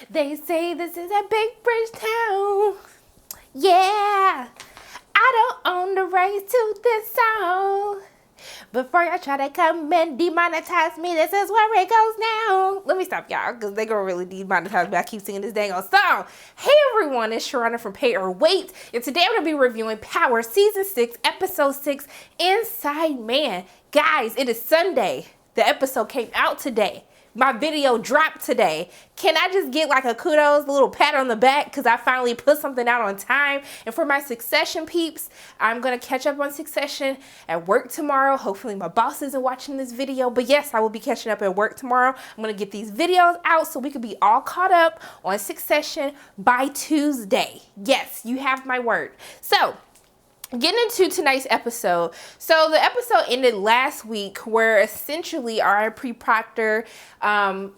They say this is a big bridge town. Yeah. I don't own the rights to this song. Before y'all try to come and demonetize me, this is where it goes now. Let me stop y'all, because they gonna really demonetize me. I keep singing this dang old song. Hey everyone, it's Sharana from Pay or Wait, and today I'm gonna be reviewing Power Season 6, Episode 6, Inside Man. Guys, it is Sunday. The episode came out today. My video dropped today. Can I just get like a kudos, a little pat on the back, because I finally put something out on time? And for my Succession peeps, I'm going to catch up on Succession at work tomorrow. Hopefully my boss isn't watching this video, but yes, I will be catching up at work tomorrow. I'm going to get these videos out so we can be all caught up on Succession by Tuesday. Yes, you have my word. So, getting into tonight's episode. So the episode ended last week where essentially our Proctor, after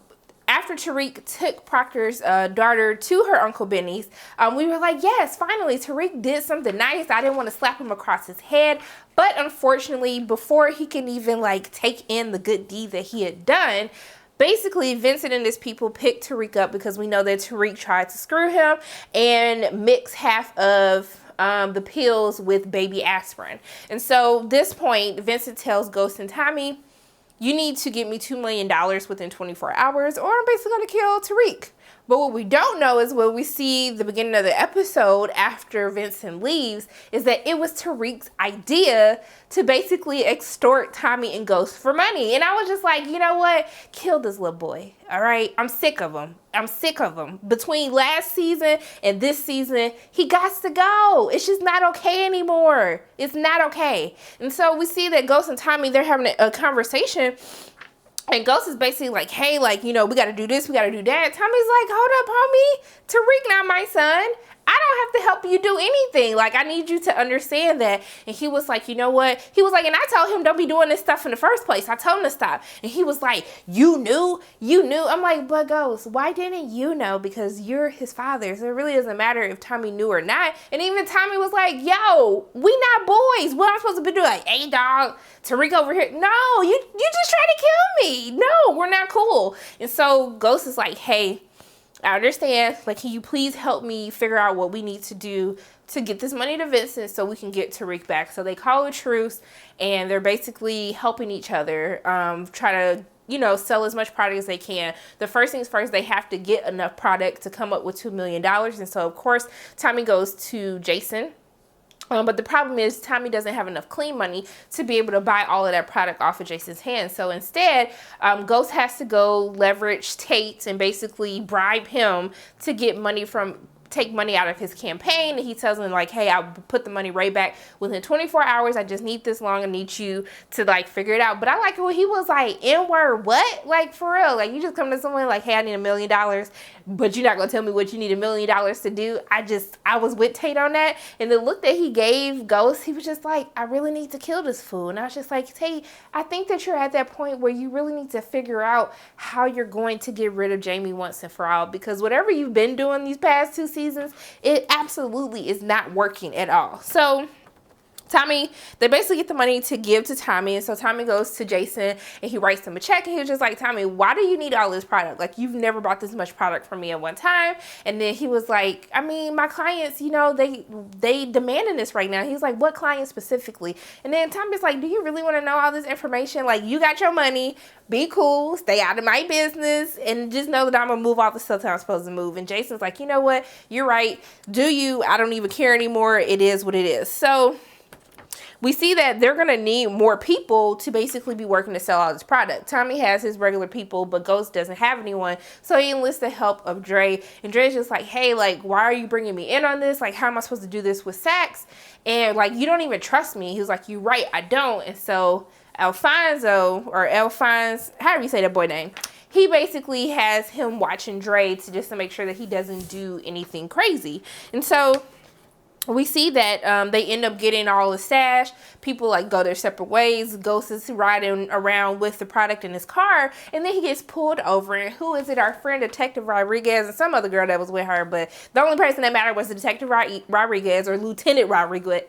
Tariq took Proctor's daughter to her Uncle Benny's, we were like, yes, finally, Tariq did something nice. I didn't want to slap him across his head. But unfortunately, before he can even like take in the good deed that he had done, basically, Vincent and his people picked Tariq up because we know that Tariq tried to screw him and mix half of the pills with baby aspirin. And so this point, Vincent tells Ghost and Tommy, you need to get me $2 million within 24 hours or I'm basically going to kill Tariq. But what we don't know is when we see the beginning of the episode after Vincent leaves is that it was Tariq's idea to basically extort Tommy and Ghost for money. And I was just like, you know what? Kill this little boy. All right. I'm sick of him. I'm sick of him. Between last season and this season, he got to go. It's just not okay anymore. It's not okay. And so we see that Ghost and Tommy, they're having a conversation. And Ghost is basically like, hey, like, you know, we got to do this, we got to do that. Tommy's like, hold up, homie. Tariq not my son. I don't have to help you do anything. Like, I need you to understand that. And he was like, you know what? He was like, and I told him don't be doing this stuff in the first place. I told him to stop. And he was like, you knew? You knew? I'm like, but Ghost, why didn't you know? Because you're his father. So it really doesn't matter if Tommy knew or not. And even Tommy was like, yo, we not boys. What am I supposed to be doing? Like, hey, dog, Tariq over here. No, you just tried to kill me. No, we're not cool. And so Ghost is like, hey, I understand. Like, can you please help me figure out what we need to do to get this money to Vincent so we can get Tariq back? So they call a truce and they're basically helping each other, try to, you know, sell as much product as they can. The first things first, they have to get enough product to come up with $2 million. And so, of course, Tommy goes to Jason. But the problem is Tommy doesn't have enough clean money to be able to buy all of that product off of Jason's hands. So instead, Ghost has to go leverage Tate and basically bribe him to get money take money out of his campaign. And he tells him like, hey, I'll put the money right back within 24 hours. I just need this long. I need you to like figure it out. But I like when he was like, N-word, what? Like for real, like you just come to someone like, hey, I need $1 million, but you're not going to tell me what you need $1 million to do. I was with Tate on that. And the look that he gave Ghost, he was just like, I really need to kill this fool. And I was just like, Tate, I think that you're at that point where you really need to figure out how you're going to get rid of Jamie once and for all, because whatever you've been doing these past 2 seasons, it absolutely is not working at all. So Tommy, they basically get the money to give to Tommy. And so Tommy goes to Jason and he writes him a check. And he was just like, Tommy, why do you need all this product? Like, you've never bought this much product from me at one time. And then he was like, I mean, my clients, you know, they demanding this right now. He's like, what client specifically? And then Tommy's like, do you really want to know all this information? Like, you got your money. Be cool. Stay out of my business. And just know that I'm going to move all the stuff that I'm supposed to move. And Jason's like, you know what? You're right. Do you? I don't even care anymore. It is what it is. So we see that they're going to need more people to basically be working to sell all this product. Tommy has his regular people, but Ghost doesn't have anyone. So he enlists the help of Dre. And Dre's just like, hey, like, why are you bringing me in on this? Like, how am I supposed to do this with Sax? And like, you don't even trust me. He was like, you're right, I don't. And so Alfonso, or Alphonse, however you say that boy name, he basically has him watching Dre to make sure that he doesn't do anything crazy. And so we see that they end up getting all the stash. People like go their separate ways. Ghost is riding around with the product in his car, and then he gets pulled over. And who is it? Our friend Detective Rodriguez and some other girl that was with her. But the only person that mattered was the Detective Rodriguez, or Lieutenant Rodriguez.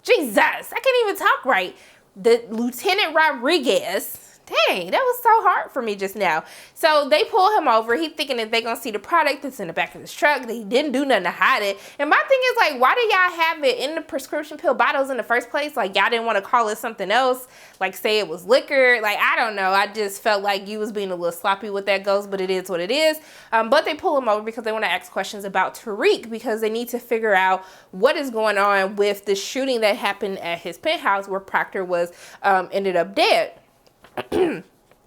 Jesus, I can't even talk right. The Lieutenant Rodriguez. Dang, that was so hard for me just now. So they pull him over. He thinking that they gonna see the product that's in the back of his truck. He didn't do nothing to hide it. And my thing is like, why do y'all have it in the prescription pill bottles in the first place? Like y'all didn't want to call it something else, like say it was liquor. Like I don't know. I just felt like you was being a little sloppy with that goes, but it is what it is. But they pull him over because they want to ask questions about Tariq because they need to figure out what is going on with the shooting that happened at his penthouse where Proctor was ended up dead.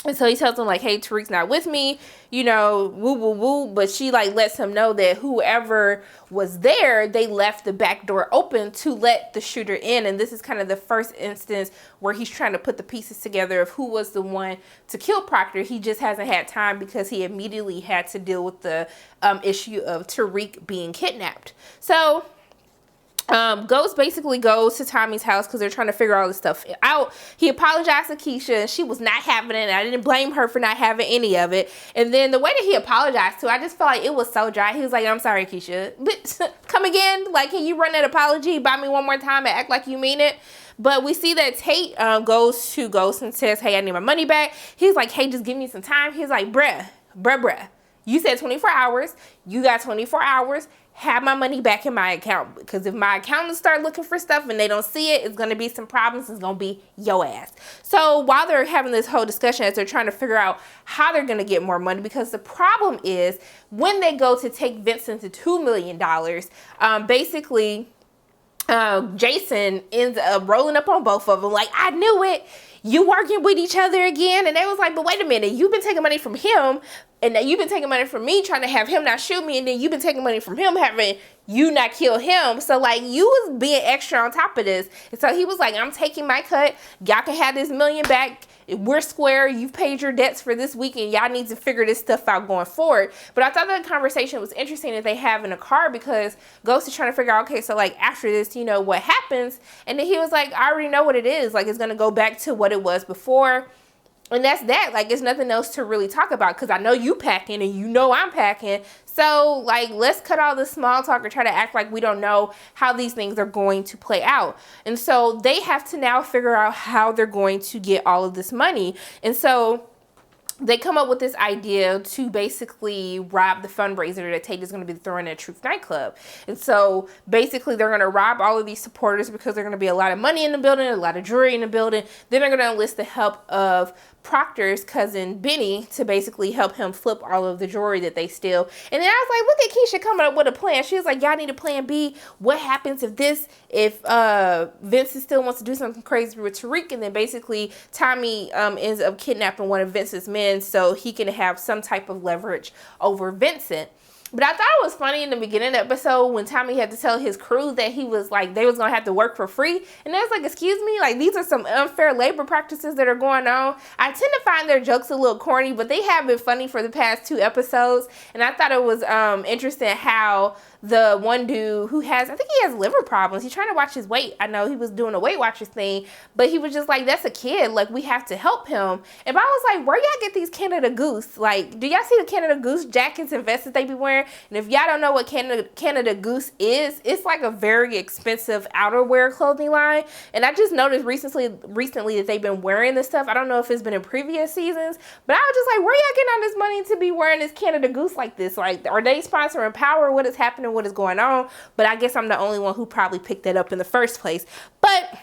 And so he tells them like, hey, Tariq's not with me, you know, woo, woo, woo. But she like lets him know that whoever was there, they left the back door open to let the shooter in. And this is kind of the first instance where he's trying to put the pieces together of who was the one to kill Proctor. He just hasn't had time because he immediately had to deal with the issue of Tariq being kidnapped. So Ghost basically goes to Tommy's house because they're trying to figure all this stuff out. He apologized to Keisha and she was not having it. I didn't blame her for not having any of it. And then the way that he apologized to, I just felt like it was so dry. He was like, I'm sorry, Keisha. But come again? Like, can you run that apology by me one more time and act like you mean it? But we see that Tate goes to Ghost and says, hey, I need my money back. He's like, hey, just give me some time. He's like, bruh. You said 24 hours. You got 24 hours. Have my money back in my account, because if my accountants start looking for stuff and they don't see it, it's going to be some problems. It's going to be your ass. So while they're having this whole discussion as they're trying to figure out how they're going to get more money, because the problem is when they go to take Vincent to $2 million, basically Jason ends up rolling up on both of them like, I knew it. You working with each other again? And they was like, but wait a minute, you've been taking money from him, and now you've been taking money from me trying to have him not shoot me, and then you've been taking money from him having you not kill him. So like, you was being extra on top of this. And so he was like, I'm taking my cut. Y'all can have this $1 million back. We're square. You've paid your debts for this week, and y'all need to figure this stuff out going forward. But I thought that conversation was interesting that they have in a car, because Ghost is trying to figure out, okay, so like after this, you know, what happens? And then he was like, I already know what it is. Like, it's going to go back to what it was before. And that's that. Like, it's nothing else to really talk about, because I know you packing and you know I'm packing. So like, let's cut all the small talk or try to act like we don't know how these things are going to play out. And so they have to now figure out how they're going to get all of this money. And so they come up with this idea to basically rob the fundraiser that Tate is going to be throwing at Truth nightclub. And so basically they're going to rob all of these supporters because there's going to be a lot of money in the building, a lot of jewelry in the building. Then they're going to enlist the help of Proctor's cousin Benny to basically help him flip all of the jewelry that they steal. And then I was like, look at Keisha coming up with a plan. She was like, y'all need a plan B. What happens if Vincent still wants to do something crazy with Tariq? And then basically Tommy ends up kidnapping one of Vincent's men so he can have some type of leverage over Vincent. But I thought it was funny in the beginning of the episode when Tommy had to tell his crew that he was like, they was going to have to work for free. And I was like, excuse me, like, these are some unfair labor practices that are going on. I tend to find their jokes a little corny, but they have been funny for the past 2 episodes. And I thought it was interesting how the one dude who I think he has liver problems. He's trying to watch his weight. I know he was doing a Weight Watchers thing, but he was just like, that's a kid. Like, we have to help him. And I was like, where y'all get these Canada Goose? Like, do y'all see the Canada Goose jackets and vests that they be wearing? And if y'all don't know what Canada Goose is, it's like a very expensive outerwear clothing line. And I just noticed recently that they've been wearing this stuff. I don't know if it's been in previous seasons, but I was just like, where y'all getting all this money to be wearing this Canada Goose like this? Like, are they sponsoring Power? What is happening? What is going on? But I guess I'm the only one who probably picked that up in the first place. But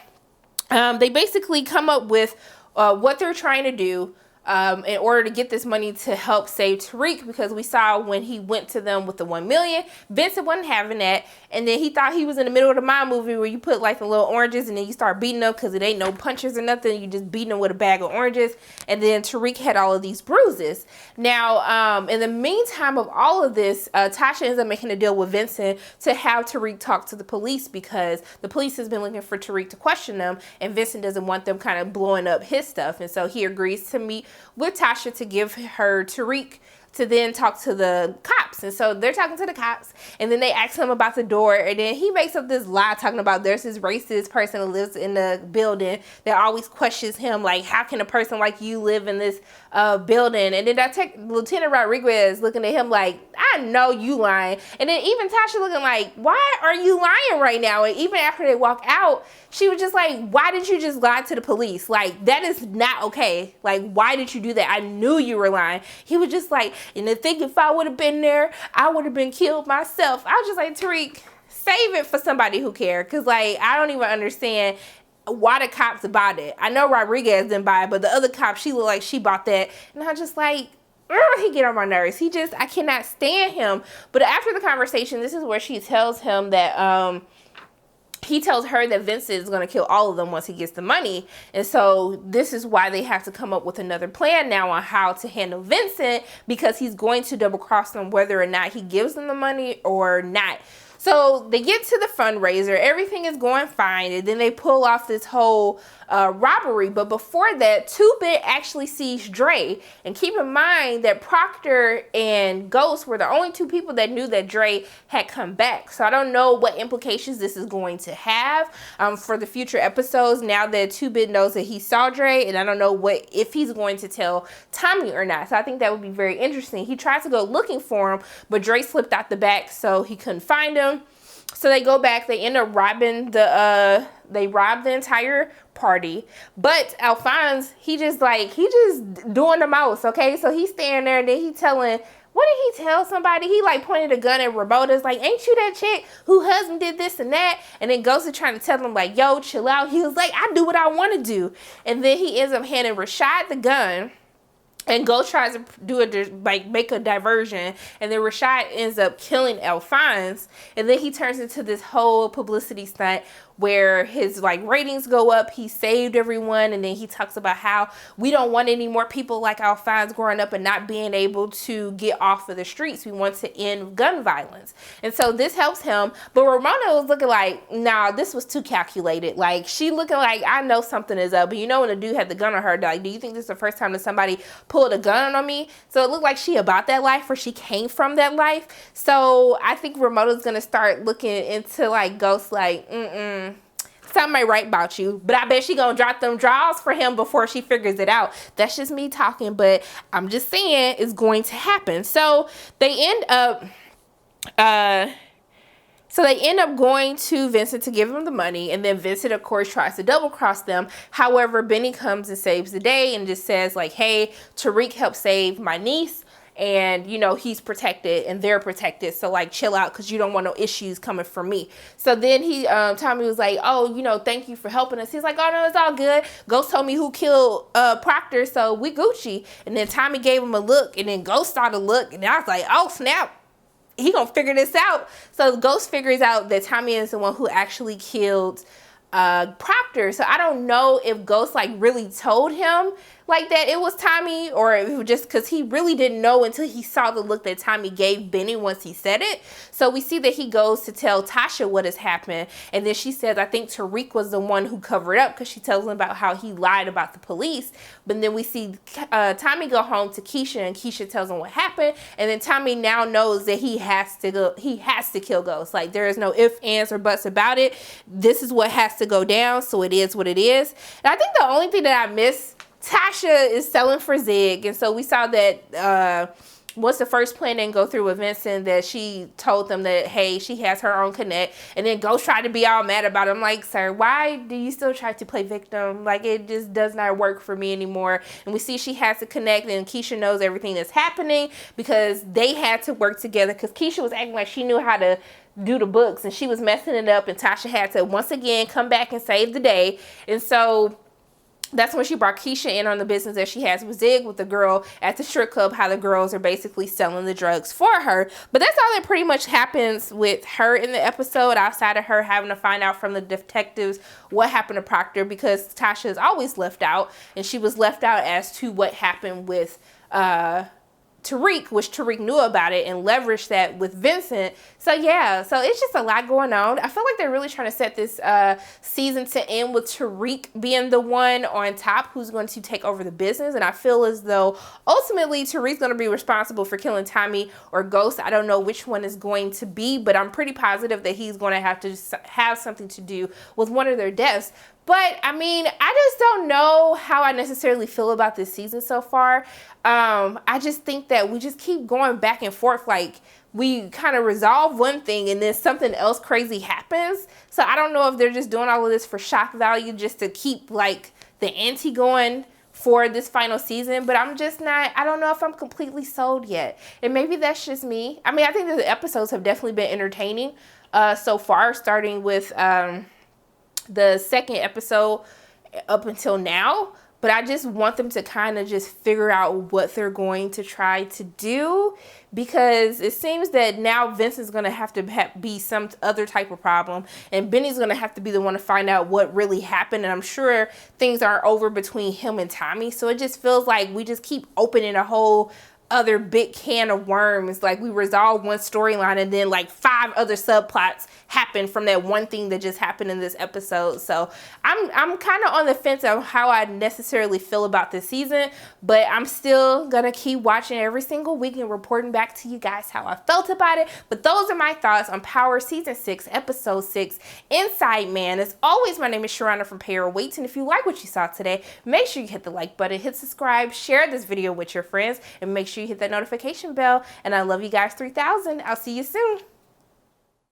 they basically come up with what they're trying to do in order to get this money to help save Tariq, because we saw when he went to them with the $1 million, Vincent wasn't having that, and then he thought he was in the middle of the Mom movie where you put like the little oranges and then you start beating them because it ain't no punches or nothing, you just beating them with a bag of oranges, and then Tariq had all of these bruises. Now in the meantime of all of this, Tasha ends up making a deal with Vincent to have Tariq talk to the police, because the police has been looking for Tariq to question them, and Vincent doesn't want them kind of blowing up his stuff, and so he agrees to meet with Tasha to give her Tariq to then talk to the cops. And so they're talking to the cops, and then they ask him about the door, and then he makes up this lie talking about there's this racist person who lives in the building that always questions him, like, how can a person like you live in this building? And then I take Lieutenant Rodriguez looking at him like, I I know you lying. And then even Tasha looking like, why are you lying right now? And even after they walk out, she was just like, why did you just lie to the police? Like, that is not okay. Like, why did you do that? I knew you were lying. He was just like, and I think if I would have been there, I would have been killed myself. I was just like, Tariq, save it for somebody who cares. Because, like, I don't even understand why the cops bought it. I know Rodriguez didn't buy it, but the other cop, she looked like she bought that. And I just like, he get on my nerves. I cannot stand him. But after the conversation, this is where she tells him that, he tells her that Vincent is going to kill all of them once he gets the money. And so this is why they have to come up with another plan now on how to handle Vincent, because he's going to double cross them whether or not he gives them the money or not. So they get to the fundraiser, everything is going fine, and then they pull off this whole robbery. But before that, Two-Bit actually sees Dre. And keep in mind that Proctor and Ghost were the only two people that knew that Dre had come back. So I don't know what implications this is going to have for the future episodes now that Two-Bit knows that he saw Dre. And I don't know if he's going to tell Tommy or not. So I think that would be very interesting. He tried to go looking for him, but Dre slipped out the back, so he couldn't find him. So they go back, they end up robbing they robbed the entire party. But Alphonse, he just doing the most, okay? So he's standing there and then he telling, what did he tell somebody? He like pointed a gun at Roberta's like, ain't you that chick who husband did this and that? And then Ghost is trying to tell him like, yo, chill out. He was like, I do what I want to do. And then he ends up handing Rashad the gun. And Ghost tries to make a diversion, and then Rashad ends up killing Alphonse, and then he turns into this whole publicity stunt where his ratings go up. He saved everyone, and then he talks about how we don't want any more people like Alphonse growing up and not being able to get off of the streets. We want to end gun violence, and so this helps him. But Ramona was looking like, nah, this was too calculated. Like, she looking like, I know something is up. But you know when the dude had the gun on her, like, do you think this is the first time that somebody pulled a gun on me? So it looked like she about that life, or she came from that life. So I think Ramona's gonna start looking into Ghost something ain't right about you. But I bet she gonna drop them draws for him before she figures it out. That's just me talking, but I'm just saying it's going to happen. So they end up going to Vincent to give him the money, and then Vincent, of course, tries to double cross them. However, Benny comes and saves the day and just says hey, Tariq helped save my niece, and he's protected and they're protected, so chill out, because you don't want no issues coming from me. So then Tommy was like, oh, thank you for helping us. He's like, oh no, it's all good. Ghost told me who killed Proctor, so we Gucci. And then Tommy gave him a look, and then Ghost started to look, and I was like, oh snap, he gonna figure this out. So Ghost figures out that Tommy is the one who actually killed Proctor. So I don't know if Ghost really told him that it was Tommy, or if it was just because he really didn't know until he saw the look that Tommy gave Benny once he said it. So we see that he goes to tell Tasha what has happened, and then she says, I think Tariq was the one who covered up, because she tells him about how he lied about the police. But then we see Tommy go home to Keisha, and Keisha tells him what happened, and then Tommy now knows that he has to kill Ghost. There is no ifs, ands, or buts about it. This is what has to go down, so it is what it is. And I think the only thing that I miss, Tasha is selling for Zig, and so we saw that once the first plan didn't go through with Vincent, that she told them that, hey, she has her own connect, and then Ghost tried to be all mad about it. I'm like, sir, why do you still try to play victim? It just does not work for me anymore. And we see she has to connect, and Keisha knows everything that's happening because they had to work together, because Keisha was acting like she knew how to do the books, and she was messing it up, and Tasha had to once again come back and save the day. And so that's when she brought Keisha in on the business that she has with Zig, with the girl at the strip club, how the girls are basically selling the drugs for her. But that's all that pretty much happens with her in the episode, outside of her having to find out from the detectives what happened to Proctor, because Tasha is always left out, and she was left out as to what happened with Tariq, which Tariq knew about it and leveraged that with Vincent. So yeah, so it's just a lot going on. I feel like they're really trying to set this season to end with Tariq being the one on top who's going to take over the business. And I feel as though ultimately Tariq's going to be responsible for killing Tommy or Ghost. I don't know which one is going to be, but I'm pretty positive that he's going to have something to do with one of their deaths. But I mean, I just don't know how I necessarily feel about this season so far. I just think that we just keep going back and forth. Like, we kind of resolve one thing and then something else crazy happens. So I don't know if they're just doing all of this for shock value, just to keep like the ante going for this final season. But I'm just not, I don't know if I'm completely sold yet. And maybe that's just me. I mean, I think that the episodes have definitely been entertaining so far, starting with the second episode up until now. But I just want them to kind of just figure out what they're going to try to do, because it seems that now Vincent's going to have to be some other type of problem, and Benny's going to have to be the one to find out what really happened. And I'm sure things aren't over between him and Tommy. So it just feels like we just keep opening a whole other big can of worms. Like, we resolve one storyline and then like 5 other subplots happen from that one thing that just happened in this episode. So I'm kind of on the fence of how I necessarily feel about this season, but I'm still gonna keep watching every single week and reporting back to you guys how I felt about it. But those are my thoughts on Power Season 6, Episode 6, Inside Man. As always, my name is Sharana from Pay or Waits, and if you like what you saw today, make sure you hit the like button, hit subscribe, share this video with your friends, and make sure you hit that notification bell. And I love you guys 3000. I'll see you soon.